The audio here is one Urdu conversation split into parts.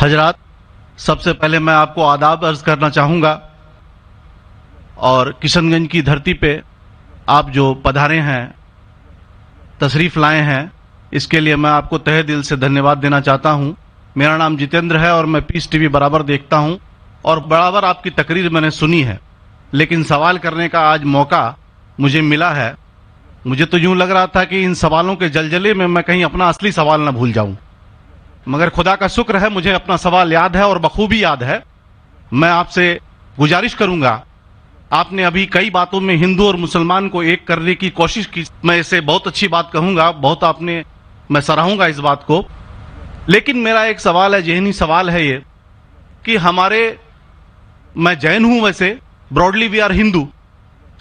حضرات، سب سے پہلے میں آپ کو آداب عرض کرنا چاہوں گا، اور کشن گنج کی دھرتی پہ آپ جو پدھارے ہیں، تشریف لائے ہیں، اس کے لیے میں آپ کو تہہ دل سے دھنیہ واد دینا چاہتا ہوں۔ میرا نام جتیندر ہے اور میں پیس ٹی وی برابر دیکھتا ہوں اور برابر آپ کی تقریر میں نے سنی ہے، لیکن سوال کرنے کا آج موقع مجھے ملا ہے۔ مجھے تو یوں لگ رہا تھا کہ ان سوالوں کے جلجلے میں میں کہیں اپنا اصلی سوال نہ بھول جاؤں، مگر خدا کا شکر ہے مجھے اپنا سوال یاد ہے اور بخوبی یاد ہے۔ میں آپ سے گزارش کروں گا، آپ نے ابھی کئی باتوں میں ہندو اور مسلمان کو ایک کرنے کی کوشش کی، میں اسے بہت اچھی بات کہوں گا، بہت آپ نے، میں سراہوں گا اس بات کو، لیکن میرا ایک سوال ہے، ذہنی سوال ہے یہ کہ ہمارے، میں جین ہوں ویسے، broadly we are Hindu,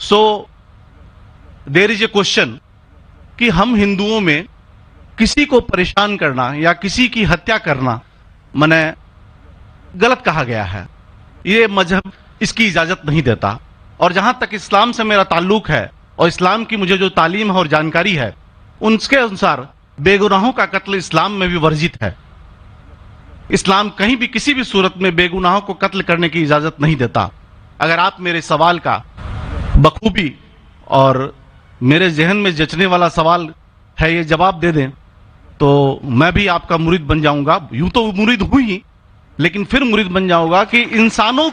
so there is a question کہ ہم ہندوؤں میں کسی کو پریشان کرنا یا کسی کی ہتیا کرنا منع، غلط کہا گیا ہے، یہ مذہب اس کی اجازت نہیں دیتا، اور جہاں تک اسلام سے میرا تعلق ہے اور اسلام کی مجھے جو تعلیم ہے اور جانکاری ہے، ان کے انسار بے گناہوں کا قتل اسلام میں بھی ورجت ہے۔ اسلام کہیں بھی کسی بھی صورت میں بے گناہوں کو قتل کرنے کی اجازت نہیں دیتا۔ اگر آپ میرے سوال کا بخوبی اور میرے ذہن میں جچنے والا سوال ہے یہ جواب دے دیں تو میں بھی آپ کا مرید بن جاؤں گا، یوں تو مرید ہوں ہی، لیکن پھر مرید بن جاؤں گا کہ انسانوں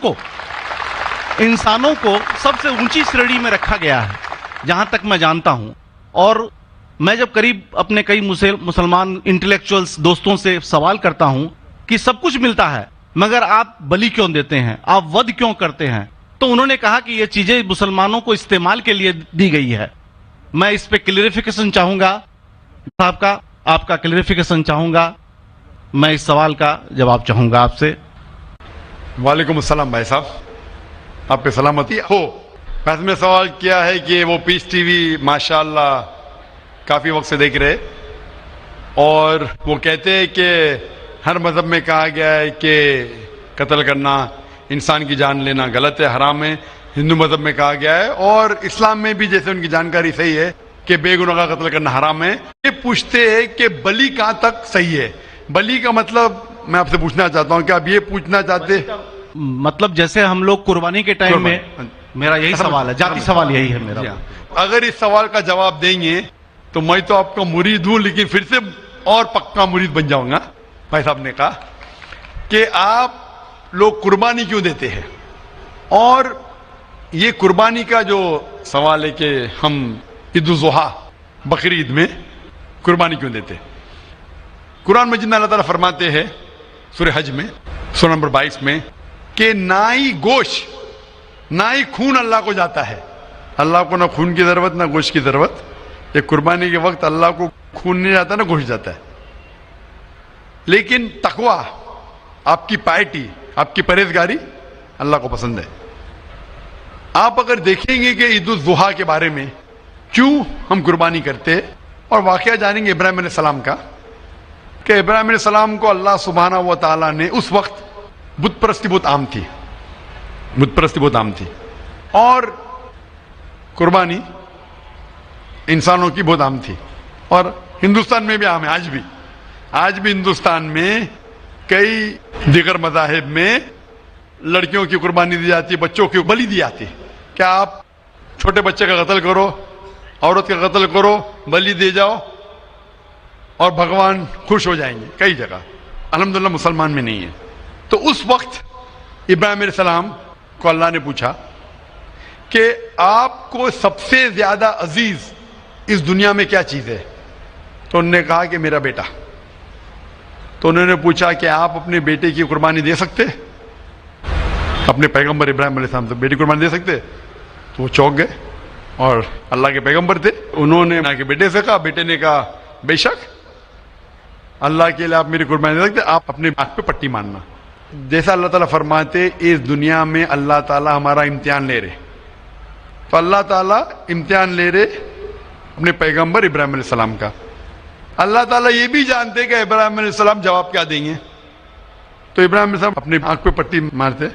کو سب سے اونچی شریڑی میں رکھا گیا ہے جہاں تک میں جانتا ہوں۔ اور میں جب قریب اپنے کئی مسلمان انٹلیکچوئلز دوستوں سے سوال کرتا ہوں کہ سب کچھ ملتا ہے مگر آپ بلی کیوں دیتے ہیں، آپ ود کیوں کرتے ہیں، تو انہوں نے کہا کہ یہ چیزیں مسلمانوں کو استعمال کے لیے دی گئی ہے۔ میں اس پہ کلیریفیکیشن چاہوں گا صاحب کا، آپ کا کلیریفیکیشن چاہوں گا، میں اس سوال کا جواب چاہوں گا آپ سے۔ وعلیکم السلام بھائی صاحب، آپ پہ سلامتی ہو۔ ویسے میں سوال کیا ہے کہ وہ پیس ٹی وی ماشاءاللہ کافی وقت سے دیکھ رہے، اور وہ کہتے ہیں کہ ہر مذہب میں کہا گیا ہے کہ قتل کرنا، انسان کی جان لینا غلط ہے، حرام ہے۔ ہندو مذہب میں کہا گیا ہے اور اسلام میں بھی، جیسے ان کی جانکاری صحیح ہے، کہ بے گناہ کا قتل کرنا حرام ہے۔ یہ پوچھتے ہیں کہ بلی کہاں تک صحیح ہے؟ بلی کا مطلب میں آپ سے پوچھنا چاہتا ہوں کہ آپ یہ پوچھنا چاہتے ہیں، مطلب جیسے ہم لوگ قربانی کے ٹائم میں، میرا یہی سوال ہے، ذاتی سوال یہی ہے میرا۔ اگر اس سوال کا جواب دیں گے تو میں تو آپ کا مرید ہوں، لیکن پھر سے اور پکا مرید بن جاؤں گا۔ بھائی صاحب نے کہا کہ آپ لوگ قربانی کیوں دیتے ہیں، اور یہ قربانی کا جو سوال ہے کہ ہم عید الاضحیٰ بقرعید میں قربانی کیوں دیتے ہیں، قرآن مجید میں اللہ تعالیٰ فرماتے ہیں سورہ حج میں سورہ نمبر 22 میں کہ نہ ہی گوشت نہ ہی خون اللہ کو جاتا ہے۔ اللہ کو نہ خون کی ضرورت نہ گوشت کی ضرورت۔ یہ قربانی کے وقت اللہ کو خون نہیں جاتا نہ گوشت جاتا ہے، لیکن تقوی، آپ کی پائٹی، آپ کی پرہیزگاری اللہ کو پسند ہے۔ آپ اگر دیکھیں گے کہ عید الاضحیٰ کے بارے میں کیوں ہم قربانی کرتے ہیں، اور واقعہ جانیں گے ابراہیم علیہ السلام کا، کہ ابراہیم علیہ السلام کو اللہ سبحانہ و تعالیٰ نے، اس وقت بت پرستی بہت عام تھی، بت پرستی بہت عام تھی، اور قربانی انسانوں کی بہت عام تھی، اور ہندوستان میں بھی عام ہے، آج بھی ہندوستان میں کئی دیگر مذاہب میں لڑکیوں کی قربانی دی جاتی ہے، بچوں کی بلی دی جاتی ہے۔ کیا آپ چھوٹے بچے کا قتل کرو، عورت کا قتل کرو، بلی دے جاؤ اور بھگوان خوش ہو جائیں گے؟ کئی جگہ، الحمدللہ مسلمان میں نہیں ہے۔ تو اس وقت ابراہیم علیہ السلام کو اللہ نے پوچھا کہ آپ کو سب سے زیادہ عزیز اس دنیا میں کیا چیز ہے؟ تو انہوں نے کہا کہ میرا بیٹا۔ تو انہوں نے پوچھا کہ آپ اپنے بیٹے کی قربانی دے سکتے؟ اپنے پیغمبر ابراہیم علیہ السلام سے بیٹی قربانی دے سکتے؟ تو وہ چونک گئے، اور اللہ کے پیغمبر تھے، انہوں نے کے بیٹے سے کہا، بیٹے نے کہا بے شک اللہ کے لیے آپ میری قربانی دے سکتے، آپ اپنے ہاتھ پہ پٹی مارنا۔ جیسا اللہ تعالیٰ فرماتے اس دنیا میں اللہ تعالیٰ ہمارا امتحان لے رہے، تو اللہ تعالیٰ امتحان لے رہے اپنے پیغمبر ابراہیم علیہ السلام کا۔ اللہ تعالیٰ یہ بھی جانتے کہ ابراہیم علیہ السلام جواب کیا دیں گے، تو ابراہیم علیہ السلام اپنے آنکھ پہ پٹی مارتے،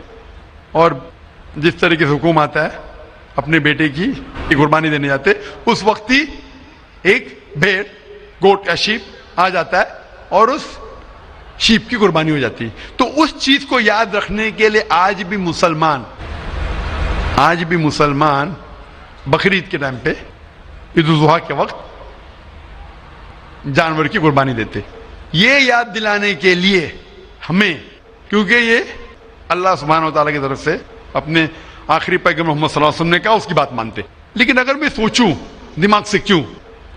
اور جس طریقے سے حکم آتا ہے اپنے بیٹے کی قربانی دینے جاتے، اس وقت ہی ایک بھیڑ، گوٹ یا شیپ آ جاتا ہے، اور اس شیپ کی قربانی ہو جاتی. تو اس چیز کو یاد رکھنے کے لیے آج بھی مسلمان بقرعید کے ٹائم پہ، عید الاضحیٰ کے وقت جانور کی قربانی دیتے. یہ یاد دلانے کے لیے ہمیں، کیونکہ یہ اللہ سبحانہ و تعالیٰ کی طرف سے اپنے آخری پیغمبر محمد صلی اللہ علیہ وسلم نے کہا، اس کی بات مانتے. لیکن اگر میں سوچوں دماغ سے کیوں،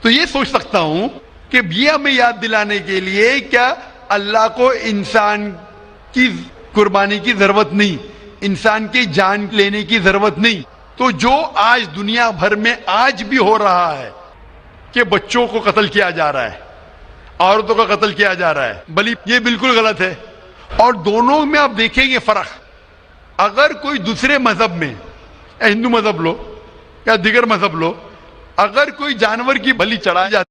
تو یہ سوچ سکتا ہوں کہ یہ ہمیں یاد دلانے کے لیے کیا اللہ کو انسان کی قربانی کی ضرورت نہیں، انسان کی جان لینے کی ضرورت نہیں. تو جو آج دنیا بھر میں آج بھی ہو رہا ہے کہ بچوں کو قتل کیا جا رہا ہے، عورتوں کا قتل کیا جا رہا ہے، بلی، یہ بالکل غلط ہے. اور دونوں میں آپ دیکھیں گے فرق. اگر کوئی دوسرے مذہب میں، ہندو مذہب لو یا دیگر مذہب لو، اگر کوئی جانور کی بلی چڑھائی جاتی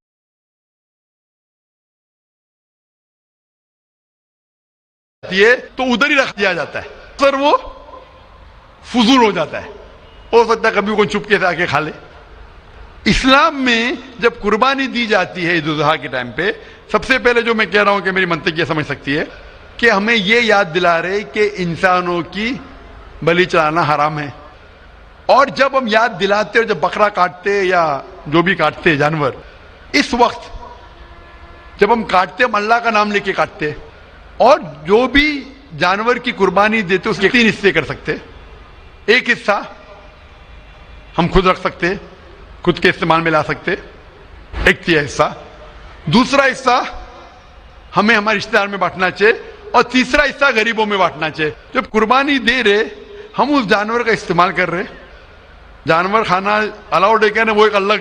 ہے تو ادھر ہی رکھ دیا جاتا ہے، سر وہ فضول ہو جاتا ہے. ہو سکتا ہے کبھی کوئی چپ کے سے آ کے کھا لے. اسلام میں جب قربانی دی جاتی ہے عید الاضحیٰ کے ٹائم پہ، سب سے پہلے جو میں کہہ رہا ہوں کہ میری منطق یہ سمجھ سکتی ہے کہ ہمیں یہ یاد دلا رہے کہ انسانوں کی بلی چڑھانا حرام ہے. اور جب ہم یاد دلاتے اور جب بکرا کاٹتے یا جو بھی کاٹتے جانور، اس وقت جب ہم کاٹتے ہم اللہ کا نام لے کے کاٹتے. اور جو بھی جانور کی قربانی دیتے اس کے 3 حصے کر سکتے. ایک حصہ ہم خود رکھ سکتے، خود کے استعمال میں لا سکتے، 1/3 حصہ. دوسرا حصہ ہمیں ہمارے رشتہ دار میں بانٹنا چاہیے، اور تیسرا حصہ غریبوں میں بانٹنا چاہیے. جب قربانی دے رہے ہم اس جانور کا استعمال کر رہے. جانور کھانا الاؤڈ ہے کیا نا، وہ ایک الگ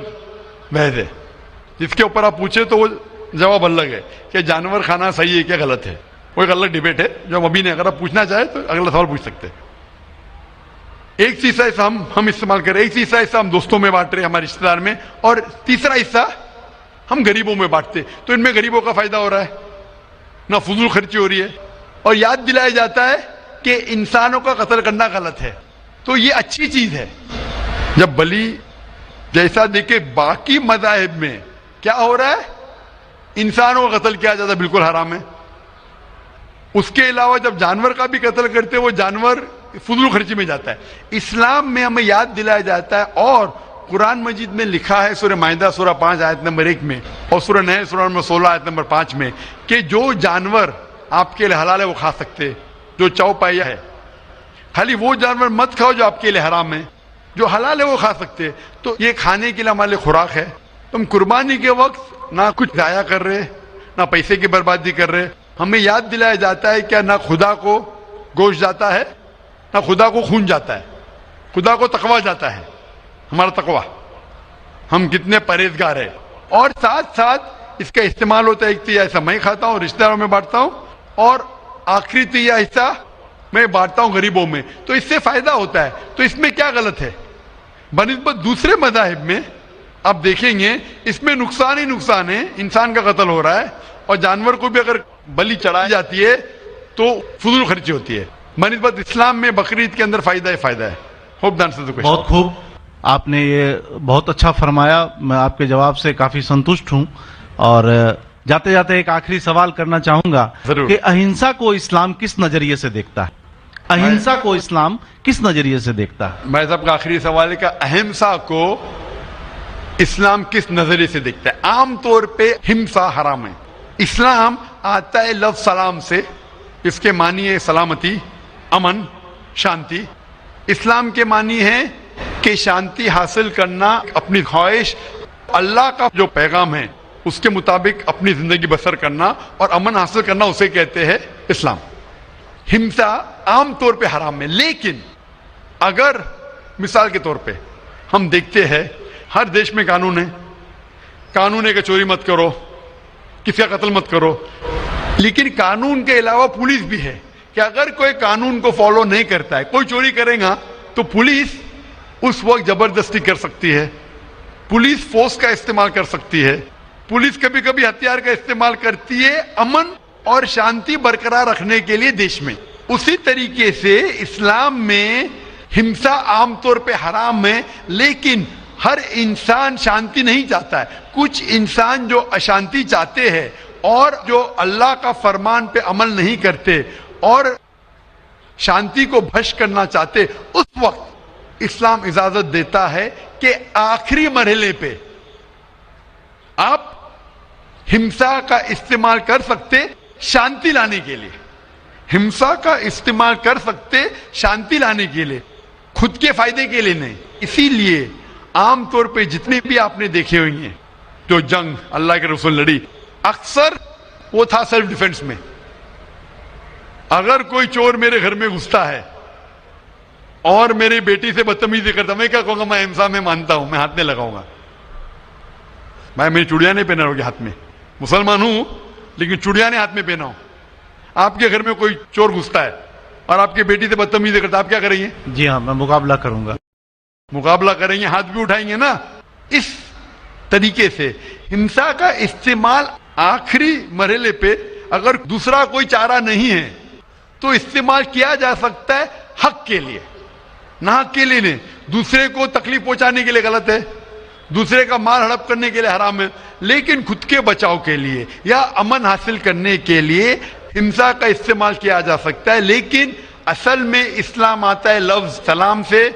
بحث ہے جس کے اوپر آپ پوچھے تو وہ جواب الگ ہے کہ جانور کھانا صحیح ہے کیا غلط ہے، وہ ایک الگ ڈیبیٹ ہے جو ہم ابھی نہیں. اگر آپ پوچھنا چاہیں تو اگلا سوال پوچھ سکتے. ایک تیسرا حصہ ہم استعمال کر رہے، ایک تیسرا حصہ ہم دوستوں میں بانٹ رہے ہمارے رشتہ دار میں، اور تیسرا حصہ ہم غریبوں میں بانٹتے. تو ان میں غریبوں کا فائدہ ہو رہا ہے، نہ فضول خرچی ہو رہی ہے، اور یاد دلایا جاتا ہے کہ انسانوں کا قتل کرنا غلط ہے. تو یہ اچھی چیز ہے. جب بلی جیسا دیکھے باقی مذاہب میں کیا ہو رہا ہے، انسانوں کا قتل کیا جاتا ہے، بالکل حرام ہے. اس کے علاوہ جب جانور کا بھی قتل کرتے وہ جانور فضول خرچی میں جاتا ہے. اسلام میں ہمیں یاد دلایا جاتا ہے، اور قرآن مجید میں لکھا ہے سورہ مائدہ سورہ 5 آیت نمبر 1 میں، اور سورہ نحل سورہ نمبر 16 آیت نمبر 5 میں، کہ جو جانور آپ کے لیے حلال ہے وہ کھا سکتے، جو چوپایا ہے. خالی وہ جانور مت کھاؤ جو آپ کے لیے حرام ہے، جو حلال ہے وہ کھا سکتے. تو یہ کھانے کے لیے ہمارے لیے خوراک ہے. تم قربانی کے وقت نہ کچھ ضائع کر رہے، نہ پیسے کی بربادی کر رہے. ہمیں یاد دلایا جاتا ہے کہ نہ خدا کو گوشت جاتا ہے، نہ خدا کو خون جاتا ہے، خدا کو تقویٰ جاتا ہے. ہمارا تقویٰ، ہم کتنے پرہیزگار ہیں. اور ساتھ ساتھ اس کا استعمال ہوتا ہے. ایک تیسرا حصہ میں کھاتا ہوں، رشتہ داروں میں بانٹتا ہوں، اور آخری تیسرا حصہ میں بانٹتا ہوں غریبوں میں. تو اس سے فائدہ ہوتا ہے. تو اس میں کیا غلط ہے؟ بنسبت دوسرے مذاہب میں آپ دیکھیں گے اس میں نقصان ہی نقصان ہے. انسان کا قتل ہو رہا ہے، اور جانور کو بھی اگر بلی چڑھائی جاتی ہے تو فضول خرچی ہوتی ہے. بنسبت اسلام میں بقرعید کے اندر فائدہ ہی فائدہ ہے. ہوپ ڈانس سے بہت خوب، آپ نے یہ بہت اچھا فرمایا. میں آپ کے جواب سے کافی سنتشٹ ہوں. اور جاتے جاتے ایک آخری سوال کرنا چاہوں گا کہ اہنسا کو اسلام کس نظریے سے دیکھتا ہے؟ اہنسا کو اسلام کس نظریے سے دیکھتا ہے؟ میں صاحب کا آخری سوال ہے کہ اہمسا کو اسلام کس نظریے سے دیکھتا ہے؟ عام طور پہ ہمسا حرام ہے. اسلام آتا ہے لفظ سلام سے، اس کے معنی ہے سلامتی، امن، شانتی. اسلام کے معنی ہے کہ شانتی حاصل کرنا، اپنی خواہش، اللہ کا جو پیغام ہے اس کے مطابق اپنی زندگی بسر کرنا اور امن حاصل کرنا، اسے کہتے ہیں اسلام. ہمسا عام طور پہ حرام ہے. لیکن اگر مثال کے طور پہ ہم دیکھتے ہیں ہر دیش میں قانون ہے، قانون ہے کہ چوری مت کرو، کسی کا قتل مت کرو. لیکن قانون کے علاوہ پولیس بھی ہے کہ اگر کوئی قانون کو فالو نہیں کرتا ہے، کوئی چوری کرے گا تو پولیس اس وقت زبردستی کر سکتی ہے، پولیس فورس کا استعمال کر سکتی ہے، پولیس کبھی کبھی ہتھیار کا استعمال کرتی ہے امن اور شانتی برقرار رکھنے کے لیے دیش میں. اسی طریقے سے اسلام میں ہمسا عام طور پہ حرام ہے، لیکن ہر انسان شانتی نہیں چاہتا ہے. کچھ انسان جو اشانتی چاہتے ہیں اور جو اللہ کا فرمان پہ عمل نہیں کرتے اور شانتی کو بھش کرنا چاہتے، اس وقت اسلام اجازت دیتا ہے کہ آخری مرحلے پہ آپ ہمسا کا استعمال کر سکتے شانتی لانے کے لیے، ہمسا کا استعمال کر سکتے شانتی لانے کے لیے، خود کے فائدے کے لیے نہیں۔ اسی لیے عام طور پہ جتنے بھی آپ نے دیکھے ہوئی ہیں جو جنگ اللہ کے رسول لڑی، اکثر وہ تھا سیلف ڈیفنس میں۔ اگر کوئی چور میرے گھر میں گھستا ہے اور میری بیٹی سے بدتمیزی کرتا، میں کیا کہوں گا؟ میں ہمسا میں مانتا ہوں، میں ہاتھ نہیں لگاؤں گا، میں میری چوڑیاں نہیں پہنا ہوگی ہاتھ میں، مسلمان ہوں لیکن چوڑیاں نہیں ہاتھ میں پہنا ہوں۔ آپ کے گھر میں کوئی چور گھستا ہے اور آپ کی بیٹی سے بدتمیزی کرتا، آپ کیا کریں گے؟ جی ہاں، میں مقابلہ کروں گا۔ مقابلہ کریں گے، ہاتھ بھی اٹھائیں گے نا۔ اس طریقے سے ہمسا کا استعمال آخری مرحلے پہ اگر دوسرا کوئی چارہ نہیں ہے تو استعمال کیا جا سکتا ہے حق کے لیے، نہ حق کے لیے نہیں۔ دوسرے کو تکلیف پہنچانے کے لیے غلط ہے، دوسرے کا مال ہڑپ کرنے کے لیے حرام ہے، لیکن خود کے بچاؤ کے لیے یا امن حاصل کرنے کے لیے ہمسا کا استعمال کیا جا سکتا ہے۔ لیکن اصل میں اسلام آتا ہے لفظ سلام سے،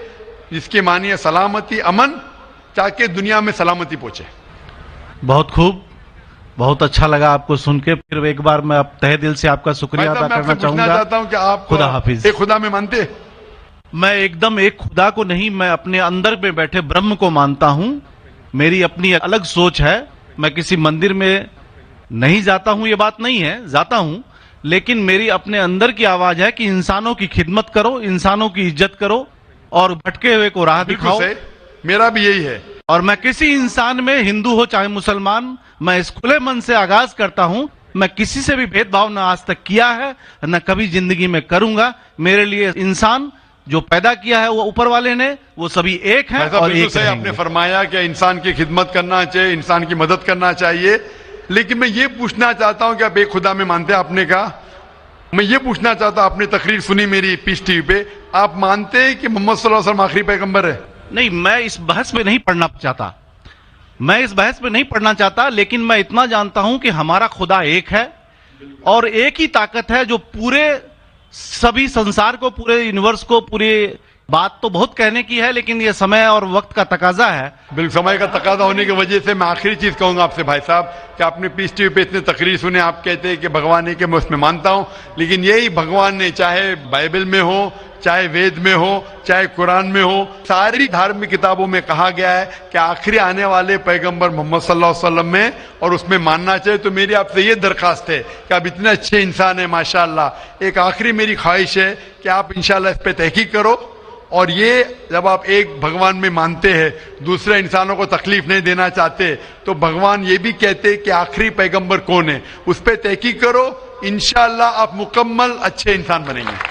جس کے معنی ہے سلامتی، امن، تاکہ دنیا میں سلامتی پہنچے۔ بہت خوب، بہت اچھا لگا آپ کو سن کے۔ پھر ایک بار میں تہہ دل سے آپ کا شکریہ ادا کرنا چاہوں گا۔ چاہتا ہوں کہ آپ خدا حافظ۔ ایک خدا میں مانتے؟ میں ایک دم ایک خدا کو نہیں، میں اپنے اندر میں بیٹھے برہم کو مانتا ہوں۔ میری اپنی الگ سوچ ہے، میں کسی مندر میں نہیں جاتا ہوں، یہ بات نہیں ہے، جاتا ہوں، لیکن میری اپنے اندر کی آواز ہے کہ انسانوں کی خدمت کرو، انسانوں کی عزت کرو اور بھٹکے ہوئے کو راہ دکھاؤ۔ میرا بھی یہی ہے۔ اور میں کسی انسان میں، ہندو ہو چاہے مسلمان، میں اس کھلے من سے آغاز کرتا ہوں۔ میں کسی سے بھی بھید بھاؤ نہ آج تک کیا ہے، نہ کبھی زندگی میں کروں گا۔ میرے لیے انسان جو پیدا کیا ہے وہ اوپر والے نے، وہ سبھی ایک ہیں اور ایک سے آپ نے فرمایا کہ انسان کی خدمت کرنا چاہیے، انسان کی مدد کرنا چاہیے، لیکن میں یہ پوچھنا چاہتا ہوں کہ آپ ایک خدا میں مانتے ہیں؟ آپ نے کہا، میں یہ پوچھنا چاہتا ہوں، آپ نے تقریر سنی میری پیس ٹی وی پہ، آپ مانتے ہیں کہ محمد صلی اللہ علیہ وسلم آخری پیغمبر ہے؟ نہیں، میں اس بحث میں نہیں پڑھنا چاہتا، میں اس بحث میں نہیں پڑھنا چاہتا، لیکن میں اتنا جانتا ہوں کہ ہمارا خدا ایک ہے اور ایک ہی طاقت ہے جو پورے سبھی سنسار کو، پورے یونیورس کو، پوری بات تو بہت کہنے کی ہے، لیکن یہ سمے اور وقت کا تقاضا ہے۔ بالکل، سمے کا تقاضا ہونے کی وجہ سے میں آخری چیز کہوں گا آپ سے بھائی صاحب کہ آپ نے پیس ٹی وی پہ اتنے تقریر سنے، آپ کہتے ہیں کہ بھگوان ہے، کہ میں اس میں مانتا ہوں، لیکن یہی بھگوان نے چاہے بائبل میں ہو، چاہے وید میں ہو، چاہے قرآن میں ہو، ساری دھارمک کتابوں میں کہا گیا ہے کہ آخری آنے والے پیغمبر محمد صلی اللہ علیہ وسلم میں، اور اس میں ماننا چاہیے۔ تو میری آپ سے یہ درخواست ہے کہ آپ اتنے اچھے انسان ہیں ماشاءاللہ، ایک آخری میری خواہش ہے کہ آپ انشاءاللہ اس پہ تحقیق کرو، اور یہ جب آپ ایک بھگوان میں مانتے ہیں، دوسرے انسانوں کو تکلیف نہیں دینا چاہتے، تو بھگوان یہ بھی کہتے کہ آخری پیغمبر کون ہے، اس پہ تحقیق کرو، انشاءاللہ آپ مکمل اچھے انسان بنیں گے۔